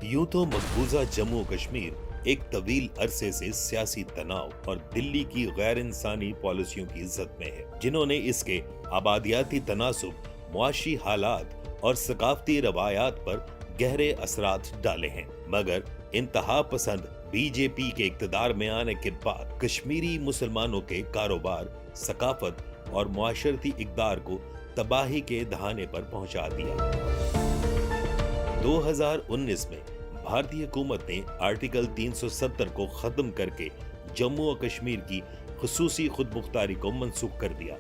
यूं तो मकबूजा जम्मू कश्मीर एक तवील अरसे से सियासी तनाव और दिल्ली की गैर इंसानी पॉलिसियों की जद में है, जिन्होंने इसके आबादियाती तनासुब, मुआशी हालात और सकाफती रवायात पर गहरे असरात डाले हैं। मगर इंतहा पसंद बीजेपी के इक्तदार में आने के बाद कश्मीरी मुसलमानों के कारोबार, सकाफत और मुआशरती इक़दार को तबाही के दहाने पर पहुंचा दिया। 2019 में भारतीय हुकूमत ने आर्टिकल 370 को खत्म करके जम्मू और कश्मीर की खुसूसी खुदमुख्तारी को मंसूख कर दिया।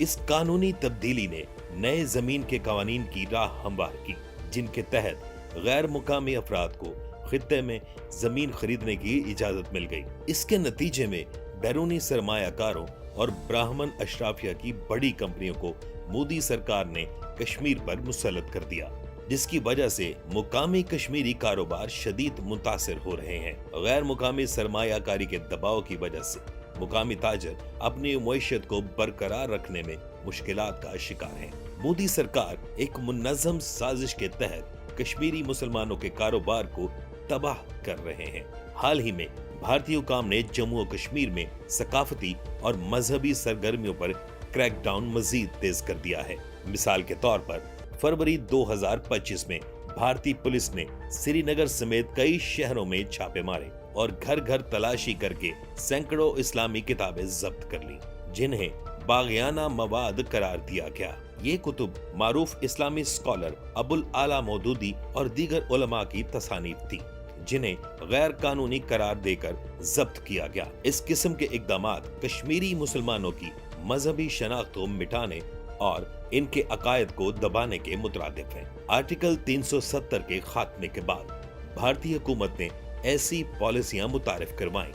इस कानूनी तब्दीली ने नए जमीन के कवानीन की राह हमवार की, जिनके तहत गैर मुकामी अफराद को खित्ते में जमीन खरीदने की इजाजत मिल गई। इसके नतीजे में बैरूनी सरमायाकारों और ब्राह्मण अशराफिया की बड़ी कंपनियों को मोदी सरकार ने कश्मीर पर मुसल्लत कर दिया, जिसकी वजह से मुकामी कश्मीरी कारोबार शदीद मुतासिर हो रहे हैं। गैर मुकामी सरमायाकारी के दबाव की वजह से मुकामी ताजर अपनी मुईशत को बरकरार रखने में मुश्किलात का शिकार हैं। मोदी सरकार एक मुन्नज़म साजिश के तहत कश्मीरी मुसलमानों के कारोबार को तबाह कर रहे हैं। हाल ही में भारतीय हुकाम ने जम्मू और कश्मीर में सकाफती और मजहबी सरगर्मियों पर क्रैकडाउन मजीद तेज कर दिया है। मिसाल के तौर पर फरवरी 2025 में भारतीय पुलिस ने श्रीनगर समेत कई शहरों में छापे मारे और घर घर तलाशी करके सैकड़ों इस्लामी किताबें जब्त कर ली, जिन्हें बागियाना मवाद करार दिया गया। ये कुतुब मारूफ इस्लामी स्कॉलर अबुल आला मौदूदी और दीगर उलमा की तसानीफ थी, जिन्हें गैर कानूनी करार देकर जब्त किया गया। इस किस्म के इकदामात कश्मीरी मुसलमानों की मजहबी शनाख्त को मिटाने और इनके अकायद को दबाने के मुतरादिफ हैं। आर्टिकल 370 के खात्मे के बाद भारतीय हुकूमत ने ऐसी पॉलिसियां मुतारिफ करवाई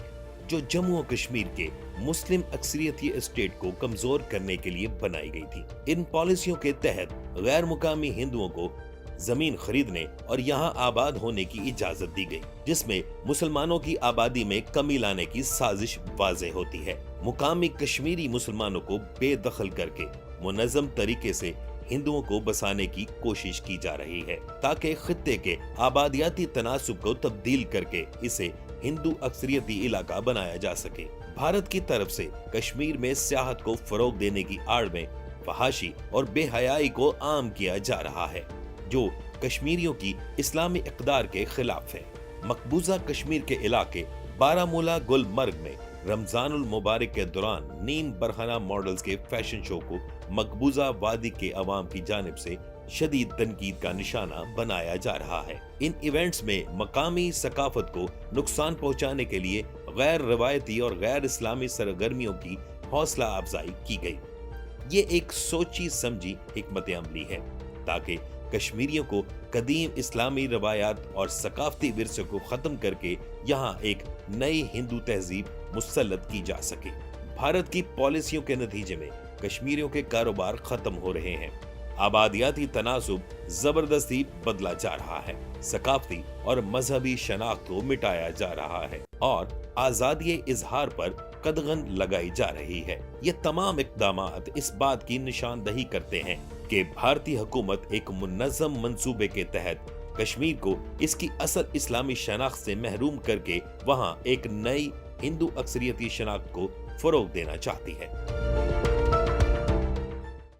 जो जम्मू और कश्मीर के मुस्लिम अक्सरियती स्टेट को कमजोर करने के लिए बनाई गई थी। इन पॉलिसियों के तहत गैर मुकामी हिंदुओं को जमीन खरीदने और यहाँ आबाद होने की इजाजत दी गई, जिसमें मुसलमानों की आबादी में कमी लाने की साजिश वाज़ेह होती है। मुकामी कश्मीरी मुसलमानों को बेदखल करके मुनज़्ज़म तरीके से हिंदुओं को बसाने की कोशिश की जा रही है, ताकि खित्ते के आबादियाती तनासुब को तब्दील करके इसे हिंदू अक्सरियती इलाका बनाया जा सके। भारत की तरफ से कश्मीर में सियाहत को फरोग देने की आड़ में फहाशी और बेहयाई को आम किया जा रहा है, जो कश्मीरियों की इस्लामी इक़दार के खिलाफ है। मकबूजा कश्मीर के इलाके बारामूला गुलमर्ग में रमजानुल मुबारक के दौरान नीम बरहना मॉडल्स के फैशन शो को मकबूजा वादी के अवाम की जानिब से शदीद तनकीद का निशाना बनाया जा रहा है। इन इवेंट्स में मकामी सकाफत को नुकसान पहुंचाने के लिए गैर रवायती और गैर इस्लामी सरगर्मियों की हौसला अफजाई की गई। ये एक सोची समझी हिकमत अमली है, ताकि कश्मीरियों को कदीम इस्लामी रवायात और सकाफती विरसे को खत्म करके यहाँ एक नई हिंदू तहजीब मुसल्लत की जा सके। भारत की पॉलिसियों के नतीजे में कश्मीरियों के कारोबार खत्म हो रहे हैं, आबादियाती तनासुब जबरदस्ती बदला जा रहा है, सकाफती और मजहबी शनाख्त को मिटाया जा रहा है और आजादी इजहार पर कदगन लगाई जा रही है। ये तमाम इक़दामात इस बात की निशानदही करते हैं कि भारतीय हुकूमत एक मुन्नज़्ज़म मंसूबे के तहत कश्मीर को इसकी असल इस्लामी शनाख्त से महरूम करके वहाँ एक नई हिंदू अक्सरियती शनाख्त को फरोग देना चाहती है।